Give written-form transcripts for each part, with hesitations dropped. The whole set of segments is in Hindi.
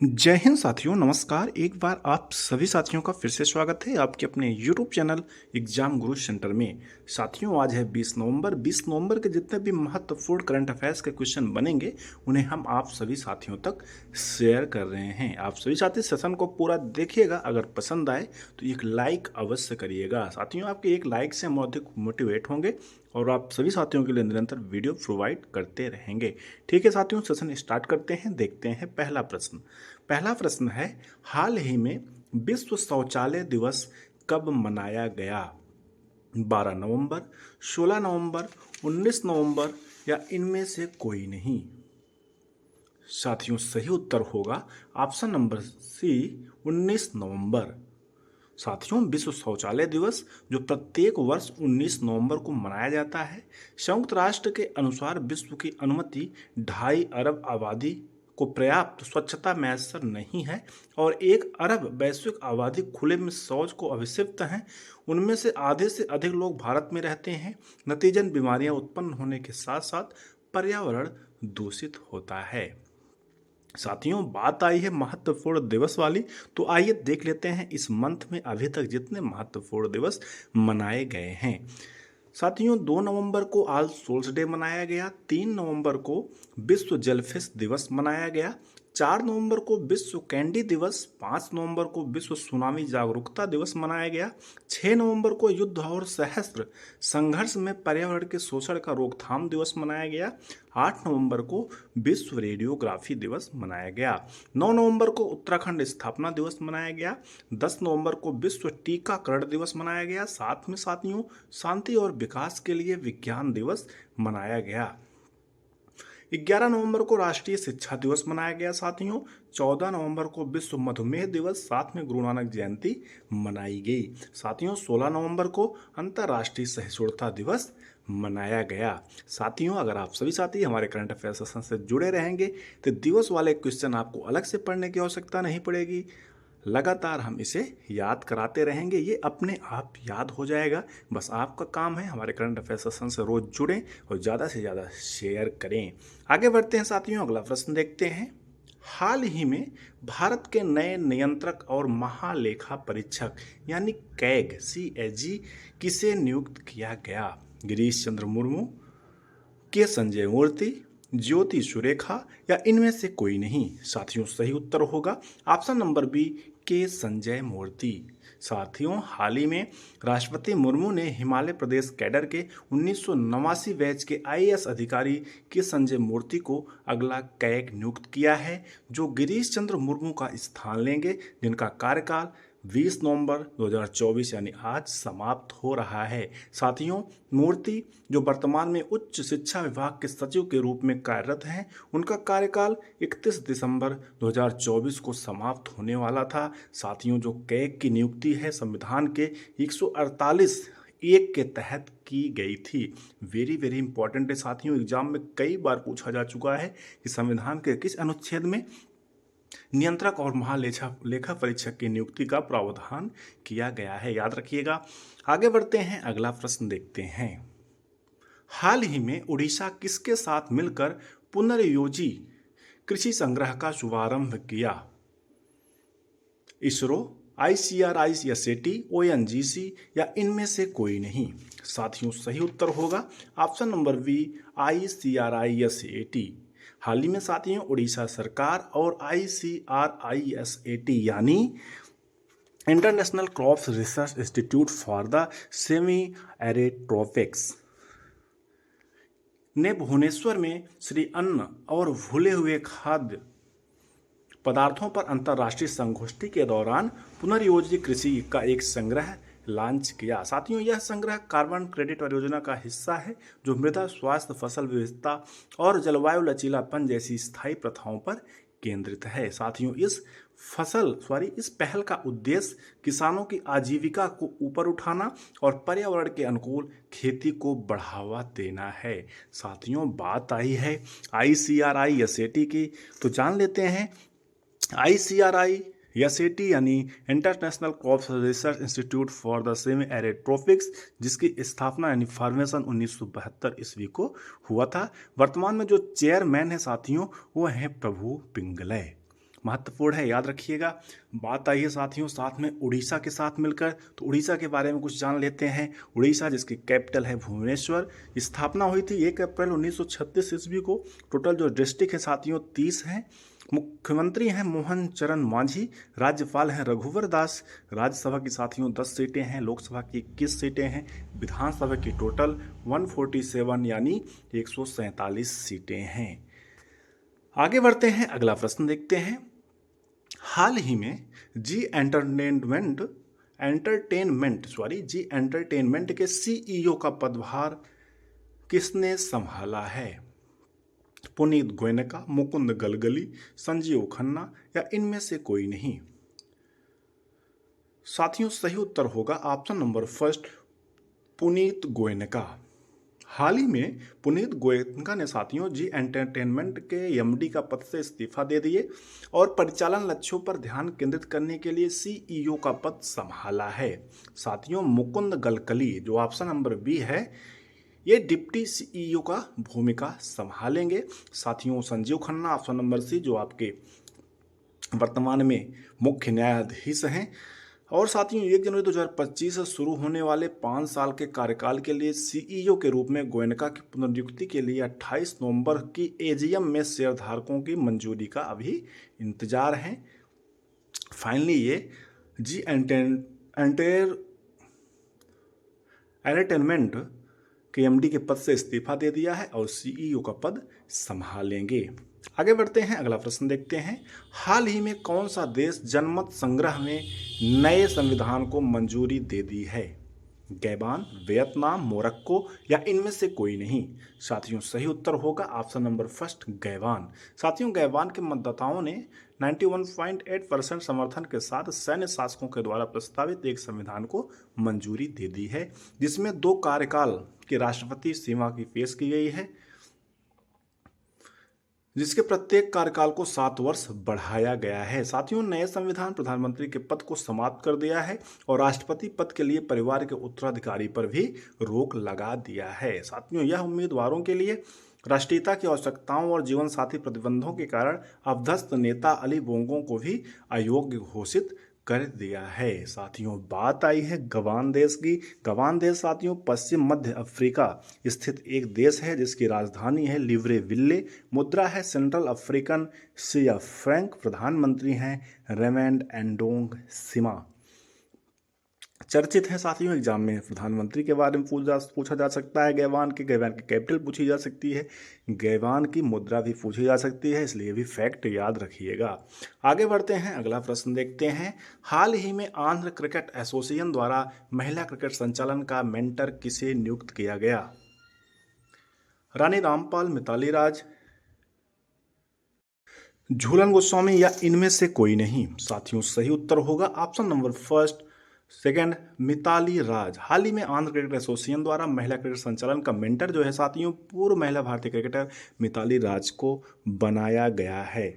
जय हिंद साथियों, नमस्कार। एक बार आप सभी साथियों का फिर से स्वागत है आपके अपने यूट्यूब चैनल एग्जाम गुरु सेंटर में। साथियों, आज है 20 नवंबर। 20 नवंबर के जितने भी महत्वपूर्ण करंट अफेयर्स के क्वेश्चन बनेंगे उन्हें हम आप सभी साथियों तक शेयर कर रहे हैं। आप सभी साथी सेशन को पूरा देखिएगा। अगर पसंद आए तो एक लाइक अवश्य करिएगा। साथियों, आपके एक लाइक से हम अधिक मोटिवेट होंगे और आप सभी साथियों के लिए निरंतर वीडियो प्रोवाइड करते रहेंगे। ठीक है साथियों, सेशन स्टार्ट करते हैं। देखते हैं पहला प्रश्न है, हाल ही में विश्व शौचालय दिवस कब मनाया गया? 12 नवंबर, 16 नवंबर, 19 नवंबर या इनमें से कोई नहीं? साथियों, सही उत्तर होगा ऑप्शन नंबर सी, 19 नवंबर। साथियों, विश्व शौचालय दिवस जो प्रत्येक वर्ष 19 नवंबर को मनाया जाता है, संयुक्त राष्ट्र के अनुसार विश्व की अनुमति 2.5 अरब आबादी को पर्याप्त स्वच्छता मैसर नहीं है और 1 अरब वैश्विक आबादी खुले में शौच को अभिशिप्त हैं। उनमें से आधे से अधिक लोग भारत में रहते हैं। नतीजन बीमारियां उत्पन्न होने के साथ साथ पर्यावरण दूषित होता है। साथियों, बात आई है महत्वपूर्ण दिवस वाली, तो आइए देख लेते हैं इस मंथ में अभी तक जितने महत्वपूर्ण दिवस मनाए गए हैं। साथियों, 2 नवंबर को आल सोल्स डे मनाया गया। 3 नवंबर को विश्व जेलफिश दिवस मनाया गया। 4 नवंबर को विश्व कैंडी दिवस। 5 नवंबर को विश्व सुनामी जागरूकता दिवस मनाया गया। 6 नवंबर को युद्ध और सशस्त्र संघर्ष में पर्यावरण के शोषण का रोकथाम दिवस मनाया गया। 8 नवंबर को विश्व रेडियोग्राफी दिवस मनाया गया। 9 नवंबर को उत्तराखंड स्थापना दिवस मनाया गया। 10 नवंबर को विश्व टीकाकरण दिवस मनाया गया। साथ में साथियों, शांति और विकास के लिए विज्ञान दिवस मनाया गया। 11 नवंबर को राष्ट्रीय शिक्षा दिवस मनाया गया। साथियों, 14 नवंबर को विश्व मधुमेह दिवस, साथ में गुरु नानक जयंती मनाई गई। साथियों, 16 नवंबर को अंतर्राष्ट्रीय सहिष्णुता दिवस मनाया गया। साथियों, अगर आप सभी साथी हमारे करंट अफेयर सेशन से जुड़े रहेंगे तो दिवस वाले क्वेश्चन आपको अलग से पढ़ने की आवश्यकता नहीं पड़ेगी। लगातार हम इसे याद कराते रहेंगे, ये अपने आप याद हो जाएगा। बस आपका काम है हमारे करंट अफेयर सेशन से रोज जुड़ें और ज़्यादा से ज़्यादा शेयर करें। आगे बढ़ते हैं साथियों, अगला प्रश्न देखते हैं। हाल ही में भारत के नए नियंत्रक और महालेखा परीक्षक यानी कैग CAG किसे नियुक्त किया गया? गिरीश चंद्र मुर्मू, के संजय मूर्ति, ज्योति सुरेखा या इनमें से कोई नहीं? साथियों, सही उत्तर होगा ऑप्शन नंबर बी, के संजय मूर्ति। साथियों, हाल ही में राष्ट्रपति मुर्मू ने हिमाचल प्रदेश कैडर के 1989 बैच के IAS अधिकारी के संजय मूर्ति को अगला कैग नियुक्त किया है, जो गिरीश चंद्र मुर्मू का स्थान लेंगे, जिनका कार्यकाल 20 नवंबर 2024 यानी आज समाप्त हो रहा है। साथियों, मूर्ति जो वर्तमान में उच्च शिक्षा विभाग के सचिव के रूप में कार्यरत हैं, उनका कार्यकाल 31 दिसंबर 2024 को समाप्त होने वाला था। साथियों, जो कैग की नियुक्ति है संविधान के 148(1) के तहत की गई थी। वेरी वेरी इंपॉर्टेंट है साथियों, एग्जाम में कई बार पूछा जा चुका है कि संविधान के किस अनुच्छेद में नियंत्रक और महालेखा परीक्षक की नियुक्ति का प्रावधान किया गया है, याद रखिएगा। आगे बढ़ते हैं, अगला प्रश्न देखते हैं। हाल ही में उड़ीसा किसके साथ मिलकर पुनर्योजी कृषि संग्रह का शुभारंभ किया? इसरो, ICRI-SAT, ONGC या इनमें से कोई नहीं? साथियों, सही उत्तर होगा ऑप्शन नंबर बी, ICRI-SAT। हाल ही में साथियों उड़ीसा सरकार और ICRI-SAT यानी international crops research institute for the semi arid tropics ने भुवनेश्वर में श्री अन्न और भूले हुए खाद्य पदार्थों पर अंतर्राष्ट्रीय संगोष्ठी के दौरान पुनर्योजी कृषि का एक संग्रह लॉन्च किया। साथियों, यह संग्रह कार्बन क्रेडिट परियोजना का हिस्सा है, जो मृदा स्वास्थ्य, फसल विविधता और जलवायु लचीलापन जैसी स्थायी प्रथाओं पर केंद्रित है। साथियों, इस पहल का उद्देश्य किसानों की आजीविका को ऊपर उठाना और पर्यावरण के अनुकूल खेती को बढ़ावा देना है। साथियों, बात आई है ICRI-SAT की, तो जान लेते हैं। ICRI-SAT यानी international crops research institute for the semi arid tropics, जिसकी स्थापना यानी फॉर्मेशन 1972 ईस्वी को हुआ था। वर्तमान में जो चेयरमैन है साथियों, वो है प्रभु पिंगलय। महत्वपूर्ण है, याद रखिएगा। बात आई है साथियों साथ में उड़ीसा के साथ मिलकर, तो उड़ीसा के बारे में कुछ जान लेते हैं। उड़ीसा जिसकी कैपिटल है भुवनेश्वर, स्थापना हुई थी 1 अप्रैल 1936 ईस्वी को। टोटल जो डिस्ट्रिक्ट है साथियों 30 हैं। मुख्यमंत्री हैं मोहन चरण मांझी, राज्यपाल हैं रघुवर दास। राज्यसभा की साथियों 10 सीटें हैं, लोकसभा की 21 सीटें हैं, विधानसभा की टोटल 147 यानी 147 सीटें हैं। आगे बढ़ते हैं, अगला प्रश्न देखते हैं। हाल ही में जी एंटरटेनमेंट के सीईओ का पदभार किसने संभाला है? पुनीत गोयनका, मुकुंद गलगली, संजीव खन्ना या इनमें से कोई नहीं? साथियों सही उत्तर होगा option number first, Puneet Goenka. हाल ही में पुनीत गोयनका ने साथियों जी एंटरटेनमेंट के एमडी का पद से इस्तीफा दे दिए और परिचालन लक्ष्यों पर ध्यान केंद्रित करने के लिए सीईओ का पद संभाला है। साथियों मुकुंद गलकली जो ऑप्शन नंबर बी है, ये डिप्टी सीईओ का भूमिका संभालेंगे। साथियों Sanjiv Khanna option number C जो आपके वर्तमान में मुख्य न्यायाधीश हैं। और साथियों 1 जनवरी 2025 से शुरू होने वाले 5 साल के कार्यकाल के लिए सीईओ के रूप में गोयनका की पुनर्नियुक्ति के लिए 28 नवंबर की एजीएम में शेयरधारकों की मंजूरी का अभी इंतजार है। फाइनली ये जी एंटरटेनमेंट के एमडी के पद से इस्तीफा दे दिया है और सीईओ का पद संभालेंगे। आगे बढ़ते हैं, अगला प्रश्न देखते हैं। हाल ही में कौन सा देश जनमत संग्रह में नए संविधान को मंजूरी दे दी है? गैबान, वियतनाम, मोरक्को या इनमें से कोई नहीं? साथियों सही उत्तर होगा ऑप्शन नंबर फर्स्ट, गैबान। साथियों गैबान के मतदाताओं ने 91.8% समर्थन के साथ सैन्य शासकों के द्वारा प्रस्तावित एक संविधान को मंजूरी दे दी है, जिसमें 2 कार्यकाल की राष्ट्रपति सीमा की पेश की गई है, जिसके प्रत्येक कार्यकाल को 7 वर्ष बढ़ाया गया है। साथियों नए संविधान प्रधानमंत्री के पद को समाप्त कर दिया है और राष्ट्रपति पद के लिए परिवार के उत्तराधिकारी पर भी रोक लगा दिया है। साथियों यह उम्मीदवारों के लिए राष्ट्रीयता की आवश्यकताओं और जीवन साथी प्रतिबंधों के कारण अभ्यस्त नेता अली बोंगो को भी अयोग्य घोषित कर दिया है। साथियों बात आई है गवान देश की। गवान देश साथियों पश्चिम मध्य अफ्रीका स्थित एक देश है जिसकी राजधानी है लिब्रेविल्ले। मुद्रा है सेंट्रल अफ्रीकन CFA। प्रधानमंत्री हैं रेमंड एंडोंग सिमा। चर्चित है साथियों, एग्जाम में प्रधानमंत्री के बारे में पूछा जा सकता है। गैबान की कैपिटल पूछी जा सकती है, गैबान की मुद्रा भी पूछी जा सकती है, इसलिए भी फैक्ट याद रखिएगा। आगे बढ़ते हैं, अगला प्रश्न देखते हैं। हाल ही में आंध्र क्रिकेट एसोसिएशन द्वारा महिला क्रिकेट संचालन का मेंटर किसे नियुक्त किया गया? रानी रामपाल, मिताली राज, झूलन गोस्वामी या इनमें से कोई नहीं? साथियों सही उत्तर होगा option number first, second, Mithali Raj. हाल ही में आंध्र क्रिकेट एसोसिएशन द्वारा महिला क्रिकेट संचालन का मेंटर जो है साथियों पूर्व महिला भारतीय क्रिकेटर मिताली राज को बनाया गया है।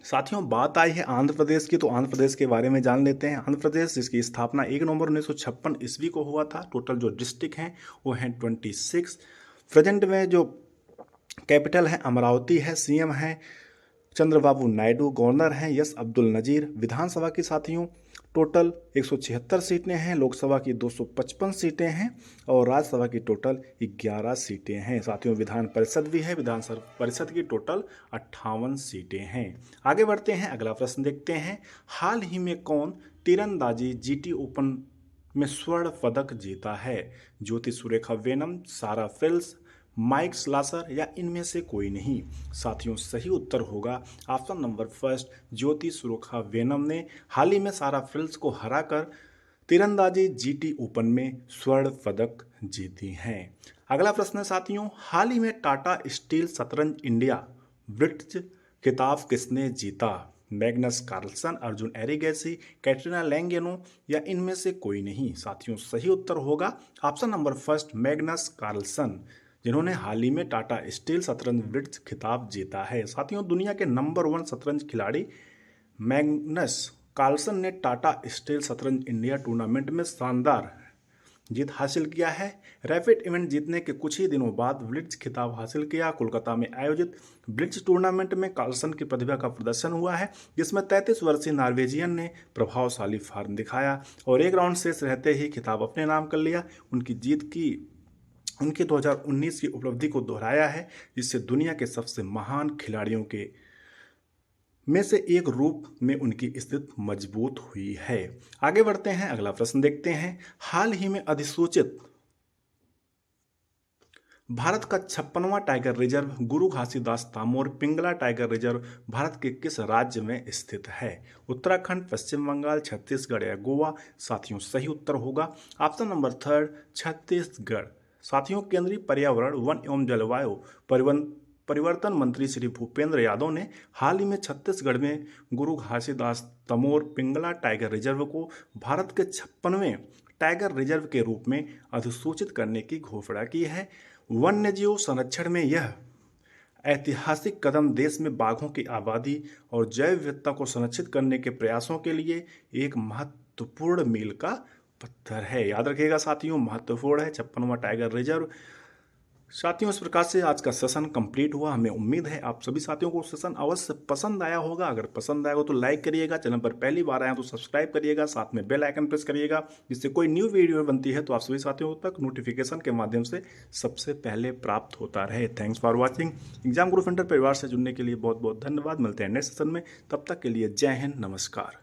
साथियों बात आई है आंध्र प्रदेश की, तो आंध्र प्रदेश के बारे में जान लेते हैं। आंध्र प्रदेश जिसकी स्थापना 1 नवंबर 1956 ईस्वी को हुआ था। टोटल जो डिस्ट्रिक्ट हैं वो हैं 26। प्रेजेंट में जो कैपिटल है अमरावती है, सीएम है चंद्रबाबू नायडू, गवर्नर हैं यस अब्दुल नजीर। विधानसभा की साथियों टोटल 176 सीटें हैं, लोकसभा की 255 सीटें हैं और राज्यसभा की टोटल 11 सीटें हैं। साथियों विधान परिषद भी है, विधान परिषद की टोटल 58 सीटें हैं। आगे बढ़ते हैं, अगला प्रश्न देखते हैं। हाल ही में कौन तीरंदाजी GT ओपन में स्वर्ण पदक जीता है? ज्योति सुरेखा वेनम, सारा फिल्स, माइक स्लासर या इनमें से कोई नहीं? साथियों सही उत्तर होगा ऑप्शन नंबर फर्स्ट, ज्योति सुरेखा वेनम ने हाल ही में सारा फिल्स को हराकर तीरंदाजी GT ओपन में स्वर्ण पदक जीती हैं। अगला प्रश्न है साथियों, हाल ही में टाटा स्टील शतरंज इंडिया ब्रिट्ज खिताब किसने जीता? Magnus Carlsen, Arjun Erigaisi, Katerina Lagno या इनमें से कोई नहीं? साथियों सही उत्तर होगा option number first, Magnus Carlsen, जिन्होंने हाल ही में टाटा स्टील शतरंज ब्रिट्ज खिताब जीता है। साथियों दुनिया के नंबर 1 शतरंज खिलाड़ी मैग्नस कार्लसन ने टाटा स्टील शतरंज इंडिया टूर्नामेंट में शानदार जीत हासिल किया है। रैपिड इवेंट जीतने के कुछ ही दिनों बाद ब्लिट्ज खिताब हासिल किया। कोलकाता में आयोजित ब्लिट्ज टूर्नामेंट में कार्लसन की प्रतिभा का प्रदर्शन हुआ है, जिसमें 33 वर्षीय नॉर्वेजियन ने प्रभावशाली फॉर्म दिखाया और एक राउंड शेष रहते ही खिताब अपने नाम कर लिया। उनकी 2019 की उपलब्धि को दोहराया है, जिससे दुनिया के सबसे महान खिलाड़ियों के में से एक रूप में उनकी स्थिति मजबूत हुई है। आगे बढ़ते हैं, अगला प्रश्न देखते हैं। हाल ही में अधिसूचित भारत का 56वां टाइगर रिजर्व गुरु घासीदास दामोर पिंगला टाइगर रिजर्व भारत के किस राज्य में स्थित है? उत्तराखंड, पश्चिम बंगाल, छत्तीसगढ़ या गोवा? साथियों, सही उत्तर होगा ऑप्शन नंबर थर्ड, छत्तीसगढ़। साथियों, केंद्रीय पर्यावरण, वन एवं जलवायु परिवर्तन मंत्री श्री भूपेंद्र यादव ने हाल ही में छत्तीसगढ़ में गुरु घासीदास तमोर पिंगला टाइगर रिजर्व को भारत के 56वें टाइगर रिजर्व के रूप में अधिसूचित करने की घोषणा की है। वन्यजीव संरक्षण में यह ऐतिहासिक कदम देश में बाघों की आबादी और जैव विविधता को संरक्षित करने के प्रयासों के लिए एक महत्वपूर्ण मील का पत्थर है। याद रखिएगा साथियों, महत्वपूर्ण है 56वां टाइगर रिजर्व। साथियों, इस प्रकार से आज का सेशन कंप्लीट हुआ। हमें उम्मीद है आप सभी साथियों को सेशन अवश्य पसंद आया होगा। अगर पसंद आएगा तो लाइक करिएगा, चैनल पर पहली बार आए तो सब्सक्राइब करिएगा, साथ में बेल आइकन प्रेस करिएगा, जिससे कोई न्यू वीडियो बनती है तो आप सभी साथियों तक नोटिफिकेशन के माध्यम से सबसे पहले प्राप्त होता रहे। Thanks for watching. Exam Guru centre परिवार से जुड़ने के लिए बहुत बहुत धन्यवाद। मिलते हैं नेक्स्ट सेशन में, तब तक के लिए जय हिंद, नमस्कार।